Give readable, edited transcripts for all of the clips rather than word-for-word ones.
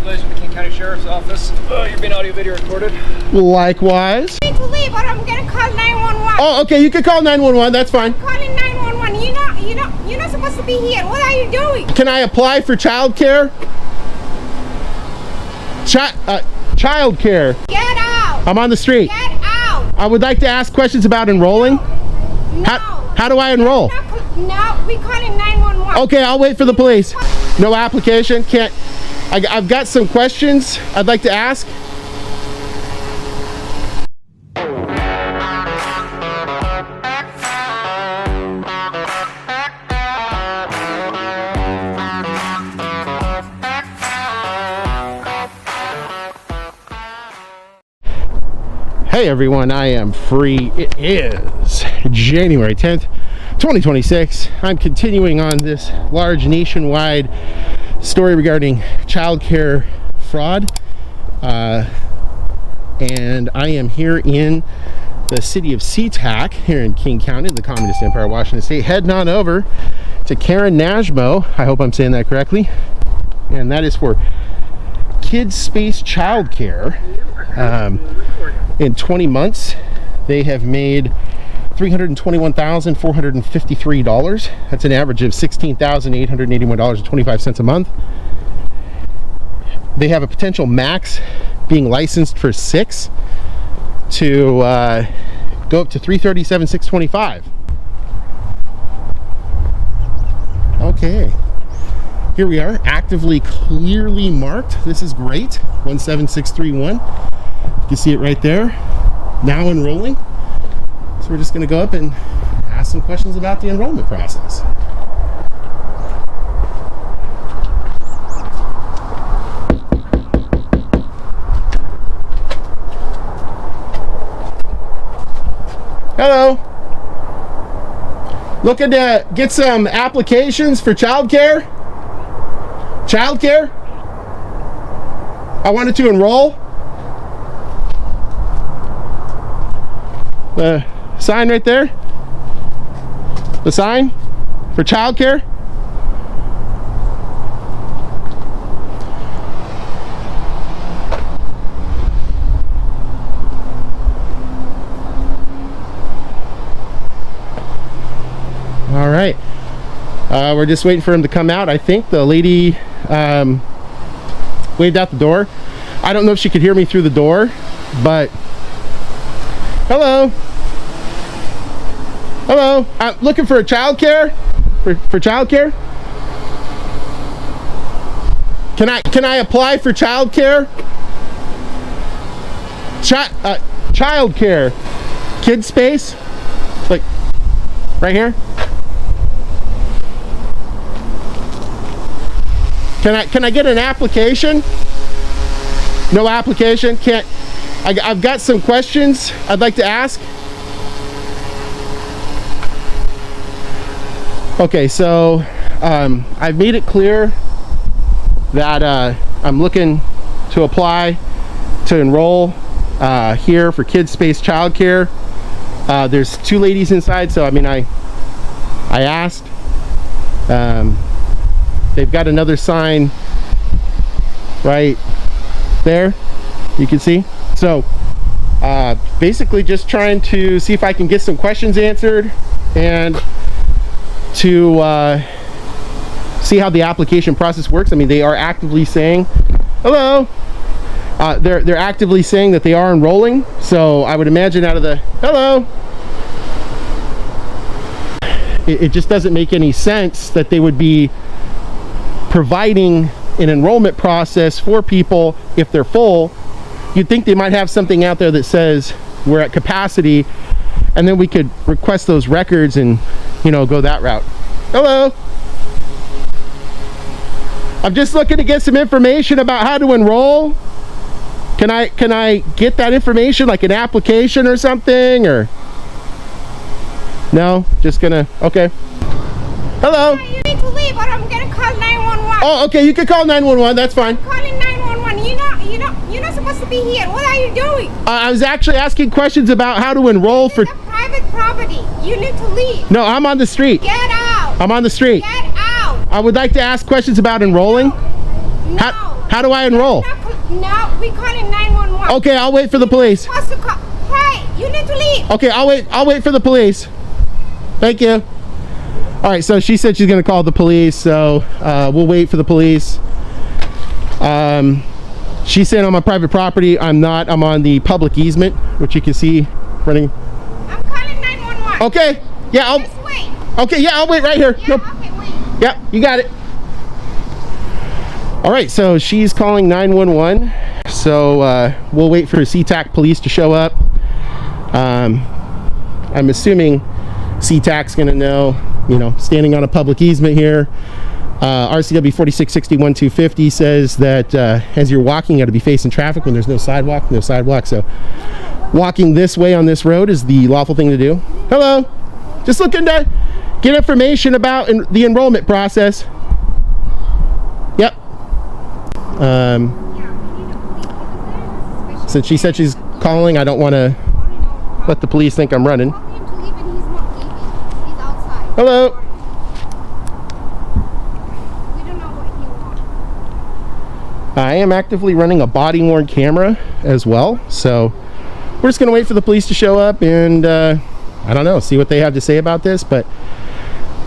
Congratulations, the King County Sheriff's Office. You're being audio video recorded. Likewise. I need to leave, or I'm gonna call 911. Oh, okay, you can call 911, that's fine. Calling 911. You're not supposed to be here. What are you doing? Can I apply for childcare? Childcare. Get out. I'm on the street. Get out. I would like to ask questions about enrolling. No. How do I enroll? No, we calling 911. Okay, I'll wait for the police. No application, can't. I've got some questions I'd like to ask. Hey everyone, I am free. It is January 10th, 2026. I'm continuing on this large nationwide story regarding childcare fraud. And I am here in the city of SeaTac here in King County, the Communist Empire of Washington State, heading on over to Karen Najmo. I hope I'm saying that correctly. And that is for Kids Space Childcare. In 20 months, they have made $321,453. That's an average of $16,881.25 a month. They have a potential max being licensed for 6 to go up to $337,625. Okay. Here we are, actively clearly marked. This is great. 17631. You can see it right there. Now enrolling. So we're just going to go up and ask some questions about the enrollment process. Hello. Looking to get some applications for childcare? Childcare? I wanted to enroll. The sign right there. The sign for childcare. All right. We're just waiting for him to come out. I think the lady waved out the door. I don't know if she could hear me through the door, but hello. Hello. I'm looking for a childcare. For childcare. Can I apply for childcare? Childcare. Kids Space. Like right here. Can I get an application? No application. Can't. I've got some questions I'd like to ask. Okay, so I've made it clear that I'm looking to apply to enroll here for Kids Space Childcare. There's 2 ladies inside, so I mean I asked. They've got another sign right there, you can see. So basically just trying to see if I can get some questions answered and to see how the application process works. I mean, they are actively saying hello. They're actively saying that they are enrolling, so I would imagine out of the hello, it just doesn't make any sense that they would be providing an enrollment process for people if they're full. You'd think they might have something out there that says we're at capacity, and then we could request those records and, you know, go that route. Hello. I'm just looking to get some information about how to enroll. Can I get that information, like an application or something, or no? Just gonna, okay. Hello. You need to leave, or I'm gonna call 911. Oh, okay, you can call 911, that's fine. Calling 911. You're not supposed to be here. What are you doing? I was actually asking questions about how to enroll for... It's a private property. You need to leave. No, I'm on the street. Get out. I'm on the street. Get out. I would like to ask questions about enrolling. No. How do I enroll? No, we calling 911. Okay, I'll wait for the police. What's the call? Hey, you need to leave. Okay, I'll wait for the police. Thank you. All right, so she said she's gonna call the police, so we'll wait for the police. She said I'm on private property. I'm not. I'm on the public easement, which you can see running. I'm calling 911. Okay. Yeah, Just wait. Okay, yeah, I'll wait right here. Yeah, Nope. okay, wait. Yep, you got it. All right, so she's calling 911. So we'll wait for SeaTac police to show up. I'm assuming SeaTac's gonna know, you know, standing on a public easement here. RCW 4661-250 says that as you're walking, you got to be facing traffic when there's no sidewalk. So walking this way on this road is the lawful thing to do. Hello, just looking to get information about the enrollment process. Yep. Since she said she's calling, I don't want to let the police think I'm running. Hello. I am actively running a body-worn camera as well, so we're just gonna wait for the police to show up and I don't know, see what they have to say about this. But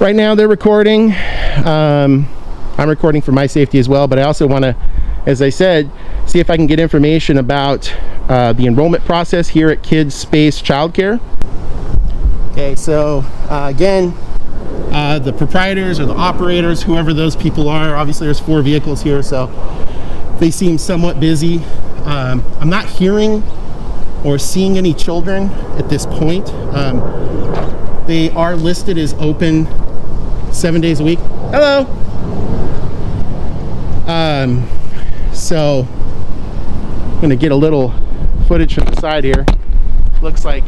right now they're recording. I'm recording for my safety as well, but I also want to, as I said, see if I can get information about the enrollment process here at Kids Space Childcare. Okay, so again, the proprietors or the operators, whoever those people are, obviously there's 4 vehicles here, so they seem somewhat busy. I'm not hearing or seeing any children at this point. They are listed as open 7 days a week. Hello. So I'm gonna get a little footage from the side here. Looks like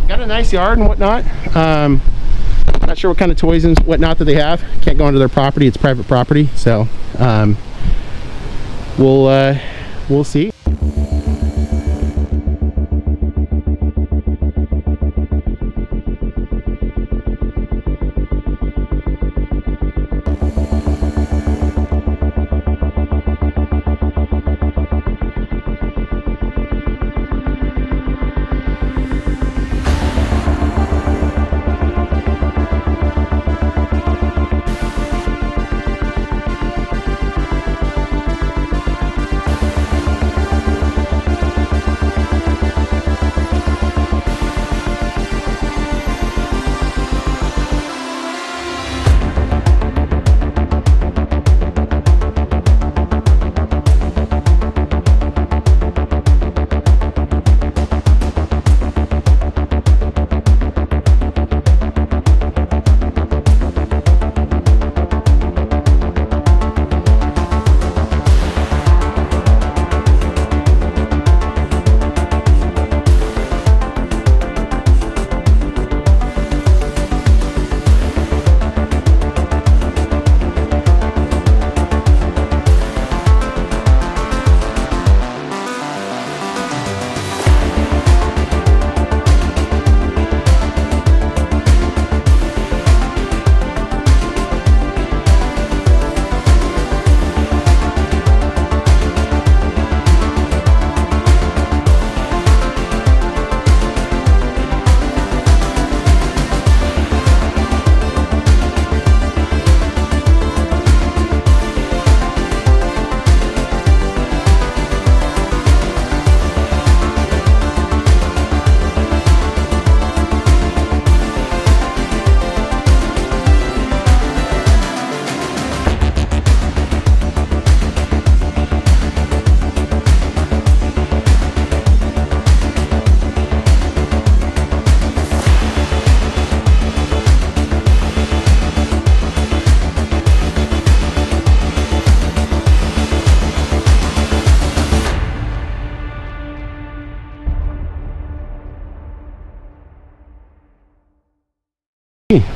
got a nice yard and whatnot. Not sure what kind of toys and whatnot that they have. Can't go onto their property. It's private property. So we'll see.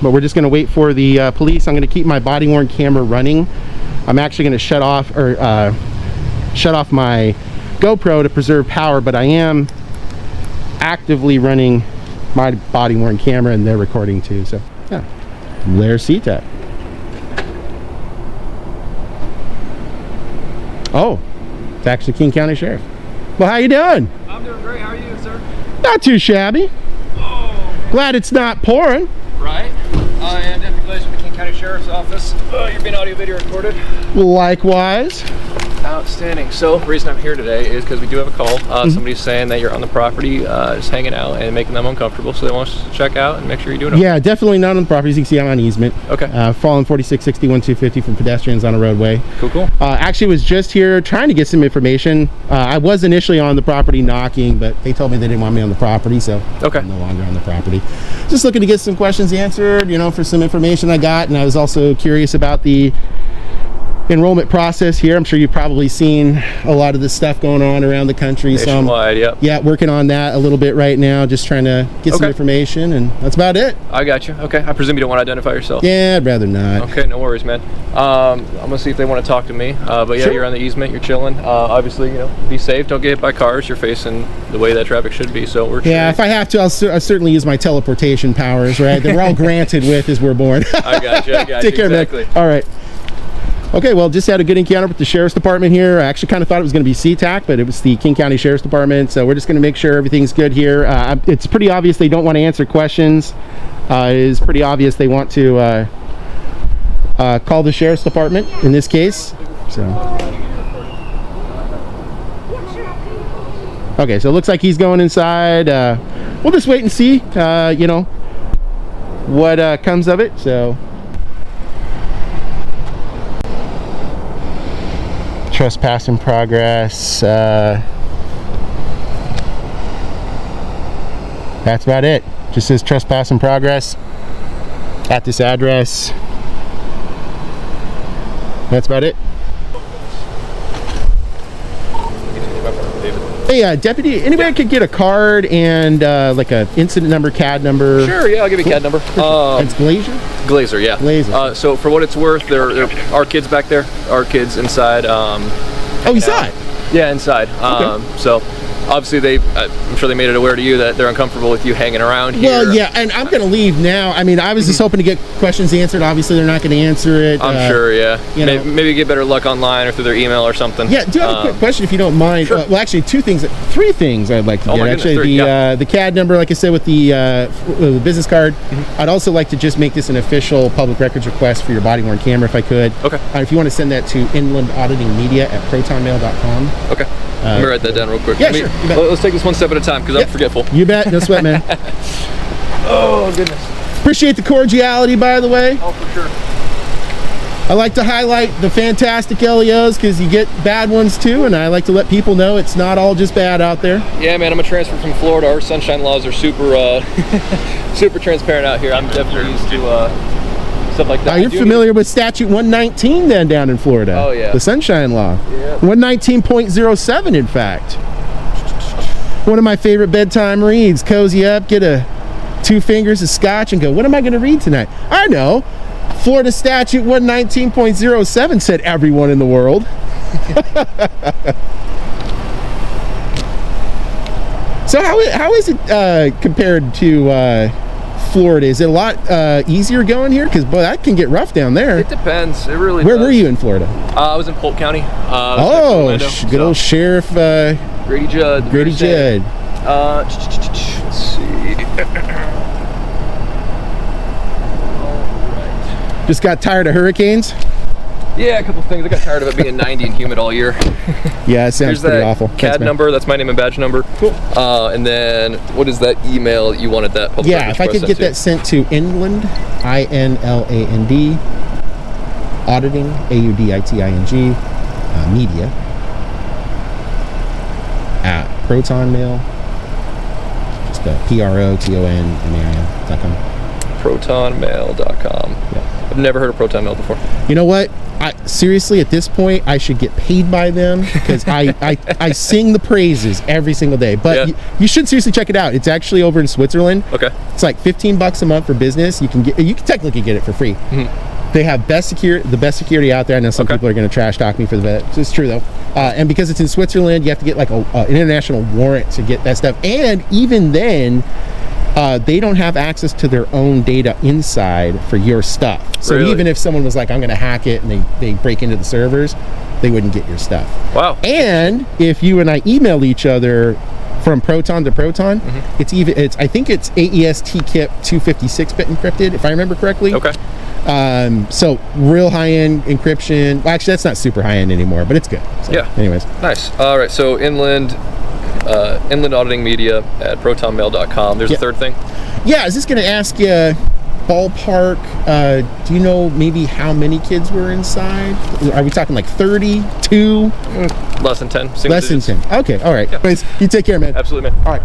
But we're just going to wait for the police. I'm going to keep my body-worn camera running. I'm actually going to shut off my GoPro to preserve power, but I am actively running my body worn camera, and they're recording too. So yeah, there's SeaTac. Oh, it's actually King County Sheriff. Well, how you doing? I'm doing great. How are you, sir? Not too shabby. Oh, Glad it's not pouring. right. I am Deputy Glazer with the King County Sheriff's Office. You're being audio video recorded. Likewise. Outstanding. So the reason I'm here today is because we do have a call. Somebody's saying that you're on the property just hanging out and making them uncomfortable, so they want us to check out and make sure you're doing okay. Yeah, definitely not on the property. As you can see, I'm on easement. Okay. Following 4661-250 from pedestrians on a roadway. Cool. Actually was just here trying to get some information. I was initially on the property knocking, but they told me they didn't want me on the property, so Okay. I'm no longer on the property. Just looking to get some questions answered, you know, for some information I got, and I was also curious about the enrollment process here. I'm sure you've probably seen a lot of this stuff going on around the country. Nationwide, yep. Yeah, working on that a little bit right now, just trying to get some Okay. information, and that's about it. I got you. Okay. I presume you don't want to identify yourself. Yeah, I'd rather not. Okay, no worries, man. I'm gonna see if they want to talk to me. But yeah, Sure. You're on the easement. You're chilling. Obviously, you know, be safe. Don't get hit by cars. You're facing the way that traffic should be. So we're Yeah, if I have to, I'll certainly use my teleportation powers, right? That we're all granted with as we're born. I got you. Take care, exactly. man. All right. Okay, well, just had a good encounter with the Sheriff's Department here. I actually kind of thought it was going to be SeaTac, but it was the King County Sheriff's Department. So we're just going to make sure everything's good here. It's pretty obvious they don't want to answer questions. It is pretty obvious they want to call the Sheriff's Department in this case. So. Okay, so it looks like he's going inside. We'll just wait and see, you know, what comes of it. So. Trespass in progress. That's about it. Just says trespass in progress at this address. That's about it. Hey, deputy, anybody could get a card and like a incident number, CAD number? Sure, yeah, I'll give you a CAD number. It's Glazer? Glazer, yeah. Glazer. So for what it's worth, there are kids back there, our kids inside. Oh, inside? Yeah, inside. Okay. So obviously I'm sure they made it aware to you that they're uncomfortable with you hanging around here. Well, yeah, and I'm going to leave now. I mean, I was just hoping to get questions answered. Obviously, they're not going to answer it. I'm sure, yeah. You know. Maybe get better luck online or through their email or something. Yeah, do you have a quick question if you don't mind? Sure. Well, actually, three things I'd like to get. My goodness, Actually, three, the CAD number, like I said, with the business card. I'd also like to just make this an official public records request for your body-worn camera, if I could. Okay. If you want to send that to inlandauditingmedia@protonmail.com. Okay. Let me write that down real quick. Yeah, sure. You bet. Let's take this one step at a time because I'm forgetful. You bet. No sweat, man. Oh, goodness. Appreciate the cordiality, by the way. Oh, for sure. I like to highlight the fantastic LEOs because you get bad ones too, and I like to let people know it's not all just bad out there. Yeah, man, I'm a transfer from Florida. Our sunshine laws are super super transparent out here. I'm definitely used to stuff like that. You're familiar with Statute 119 then down in Florida. Oh, yeah. The Sunshine Law. Yeah. 119.07, in fact. One of my favorite bedtime reads. Cozy up, get 2 fingers of scotch and go, what am I going to read tonight? I know. Florida Statute 119.07 said everyone in the world. So how is it compared to Florida? Is it a lot easier going here? Because boy, that can get rough down there. It depends. It really Where does. were you in Florida? I was in Polk County. Good old Sheriff Grady Judd. Grady Judd. Let's see. Just got tired of hurricanes? Yeah, a couple things. I got tired of it being 90 and humid all year. Yeah, it sounds pretty awful. CAD number, that's my name and badge number. Cool. And then, what is that email that you wanted that public Yeah, if I could get that sent to Inland, INLAND, Auditing, AUDITING, media, at ProtonMail, just PROTONMAIL.com. ProtonMail.com. Yeah. I've never heard of ProtonMail before. You know what? Seriously, at this point, I should get paid by them because I sing the praises every single day. But Yeah. you should seriously check it out. It's actually over in Switzerland. Okay. It's like $15 a month for business. You can technically get it for free. Mhm. They have the best security out there. I know some people are going to trash talk me for that. It's true though. And because it's in Switzerland, you have to get like an international warrant to get that stuff. And even then, they don't have access to their own data inside for your stuff. So Really? even if someone was like, I'm going to hack it, and they break into the servers, they wouldn't get your stuff. Wow. And if you and I email each other from Proton to Proton, I think it's AES-TKIP 256-bit encrypted, if I remember correctly. Okay. So real high-end encryption. Well, actually, that's not super high-end anymore, but it's good. So, Yeah. anyways. Nice. All right. So inland auditing media at protonmail.com. There's a third thing. Yeah, I was just going to ask you, ballpark, do you know maybe how many kids were inside? Are we talking like 30, 2? Less than 10. Less than 10. Okay, all right. Yeah. Anyways, you take care, man. Absolutely, man. All right.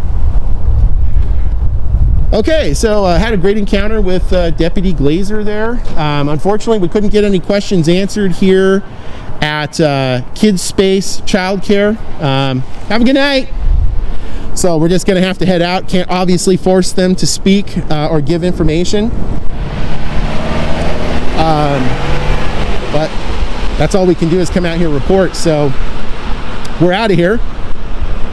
Okay, so I had a great encounter with Deputy Glazer there. Unfortunately, we couldn't get any questions answered here at Kids Space Childcare. Have a good night. So we're just going to have to head out. Can't obviously force them to speak or give information. But that's all we can do is come out here and report. So we're out of here.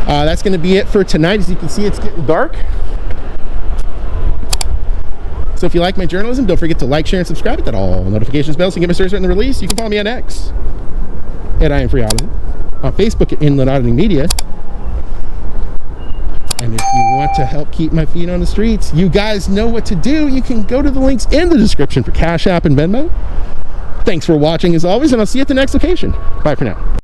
That's going to be it for tonight. As you can see, it's getting dark. So if you like my journalism, don't forget to like, share, and subscribe. Hit that all notifications bell so you can get my stories right in the release. You can follow me on X at I Am Free Auditing, on Facebook at Inland Auditing Media. And if you want to help keep my feet on the streets, you guys know what to do. You can go to the links in the description for Cash App and Venmo. Thanks for watching as always, and I'll see you at the next location. Bye for now.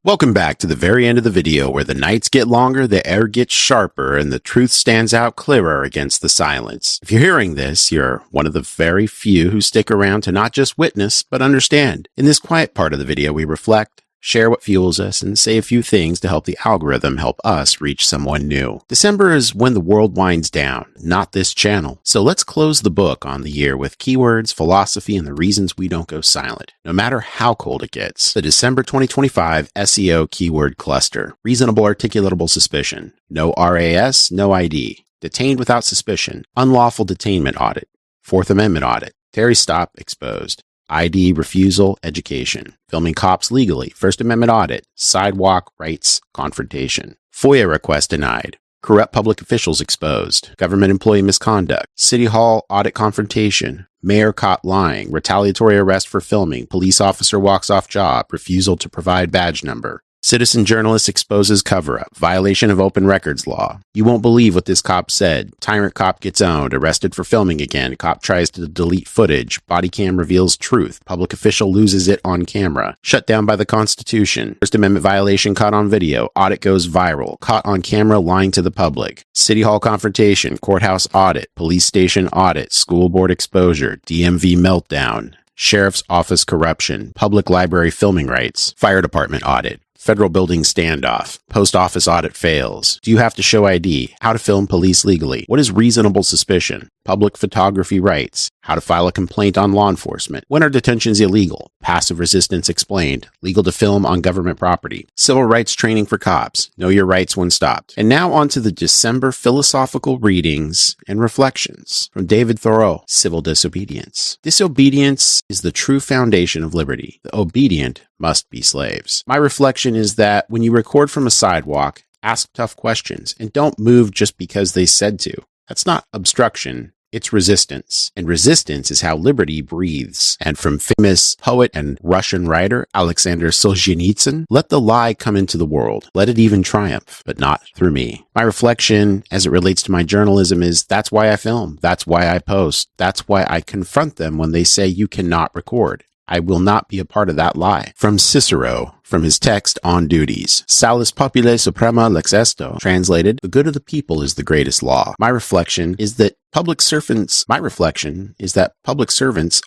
Welcome back to the very end of the video where the nights get longer, the air gets sharper, and the truth stands out clearer against the silence. If you're hearing this, you're one of the very few who stick around to not just witness, but understand. In this quiet part of the video, we reflect, share what fuels us, and say a few things to help the algorithm help us reach someone new. December is when the world winds down, not this channel. So let's close the book on the year with keywords, philosophy, and the reasons we don't go silent, no matter how cold it gets. The December 2025 SEO keyword cluster. Reasonable articulatable suspicion. No RAS, no ID. Detained without suspicion. Unlawful detainment audit. Fourth Amendment audit. Terry stop exposed. ID, refusal, education, filming cops legally, First Amendment audit, sidewalk, rights, confrontation, FOIA request denied, corrupt public officials exposed, government employee misconduct, City Hall audit confrontation, mayor caught lying, retaliatory arrest for filming, police officer walks off job, refusal to provide badge number, citizen journalist exposes cover-up, violation of open records law. You won't believe what this cop said. Tyrant cop gets owned, arrested for filming again. Cop tries to delete footage. Body cam reveals truth. Public official loses it on camera. Shut down by the Constitution. First Amendment violation caught on video. Audit goes viral. Caught on camera lying to the public. City Hall confrontation. Courthouse audit. Police station audit. School board exposure. DMV meltdown. Sheriff's office corruption. Public library filming rights. Fire department audit. Federal building standoff. Post office audit fails. Do you have to show ID? How to film police legally? What is reasonable suspicion? Public photography rights. How to file a complaint on law enforcement. When are detentions illegal? Passive resistance explained. Legal to film on government property. Civil rights training for cops. Know your rights when stopped. And now on to the December philosophical readings and reflections from David Thoreau. Civil disobedience. Disobedience is the true foundation of liberty. The obedient must be slaves. My reflection is that when you record from a sidewalk, ask tough questions and don't move just because they said to. That's not obstruction, it's resistance. And resistance is how liberty breathes. And from famous poet and Russian writer Alexander Solzhenitsyn, let the lie come into the world. Let it even triumph, but not through me. My reflection as it relates to my journalism is that's why I film. That's why I post. That's why I confront them when they say you cannot record. I will not be a part of that lie. From Cicero, from his text On Duties, Salus populi suprema lex esto, translated, the good of the people is the greatest law. My reflection is that public servants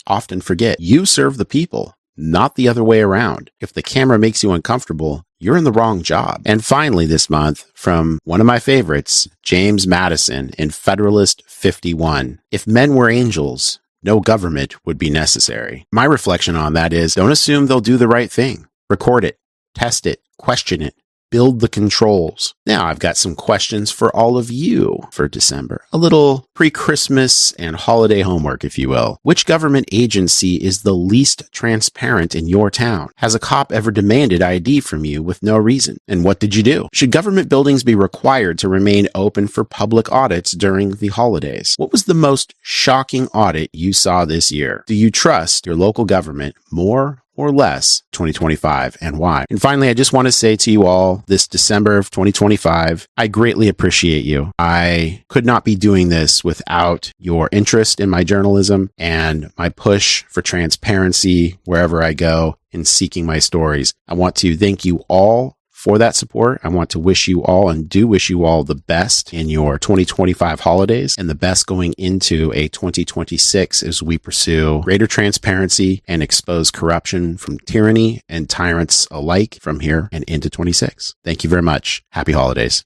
often forget you serve the people, not the other way around. If the camera makes you uncomfortable, you're in the wrong job. And finally this month, from one of my favorites, James Madison in Federalist 51, if men were angels, no government would be necessary. My reflection on that is, don't assume they'll do the right thing. Record it, test it, question it, build the controls. Now I've got some questions for all of you for December. A little pre-Christmas and holiday homework, if you will. Which government agency is the least transparent in your town? Has a cop ever demanded ID from you with no reason? And what did you do? Should government buildings be required to remain open for public audits during the holidays? What was the most shocking audit you saw this year? Do you trust your local government more or less 2025, and why? And finally, I just want to say to you all this December of 2025, I greatly appreciate you. I could not be doing this without your interest in my journalism and my push for transparency wherever I go in seeking my stories. I want to thank you all for that support. I want to wish you all and do wish you all the best in your 2025 holidays and the best going into a 2026 as we pursue greater transparency and expose corruption from tyranny and tyrants alike from here and into 26. Thank you very much. Happy holidays.